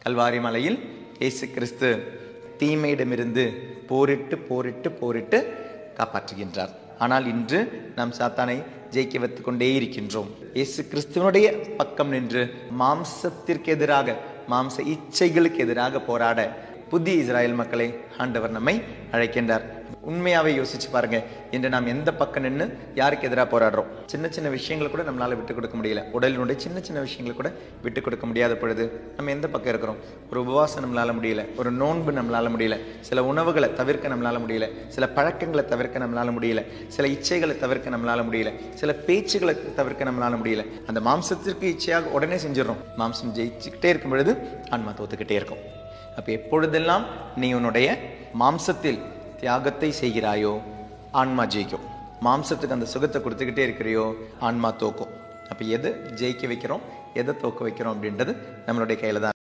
கல்வாரி மலையில் இயேசு கிறிஸ்து தீமையிடமிருந்து போரிட்டு போரிட்டு போரிட்டு காப்பாற்றுகின்றார். ஆனால் இன்று நாம் சாத்தானை ஜெயிக்க வைத்துக் கொண்டே இருக்கின்றோம். இயேசு கிறிஸ்துவனுடைய பக்கம் நின்று மாம்சத்திற்கு எதிராக, மாம்ச இச்சைகளுக்கு எதிராக போராட புதிய இஸ்ராயல் மக்களை ஆண்டவர் நம்மை அழைக்கின்றார். உண்மையாவே யோசிச்சு பாருங்க, இன்று நாம் எந்த பக்கம் நின்று யாருக்கு எதிராக போராடுறோம்? சின்ன சின்ன விஷயங்கள் கூட நம்மளால விட்டு கொடுக்க முடியல. உடலினுடைய சின்ன சின்ன விஷயங்கள் கூட விட்டு கொடுக்க முடியாத பொழுது நம்ம எந்த பக்கம் இருக்கிறோம்? ஒரு உபவாசம் நம்மளால முடியல, ஒரு நோன்பு நம்மளால முடியல, சில உணவுகளை தவிர்க்க நம்மளால முடியல, சில பழக்கங்களை தவிர்க்க நம்மளால முடியல, சில இச்சைகளை தவிர்க்க நம்மளால முடியல, சில பேச்சுகளை தவிர்க்க நம்மளால முடியல. அந்த மாம்சத்திற்கு இச்சையாக உடனே செஞ்சிடறோம். மாம்சம் ஜெயிச்சுக்கிட்டே இருக்கும் பொழுது ஆன்மா தோத்துக்கிட்டே இருக்கும். அப்ப எப்பொழுதெல்லாம் நீ உன்னுடைய மாம்சத்தில் தியாகத்தை செய்கிறாயோ ஆன்மா ஜெயிக்கும். மாம்சத்துக்கு அந்த சுகத்தை கொடுத்துக்கிட்டே இருக்கிறியோ ஆன்மா தோக்கும். அப்ப எதை ஜெயிக்க வைக்கிறோம், எதை தோக்க வைக்கிறோம் அப்படின்றது நம்மளுடைய கையில தான்.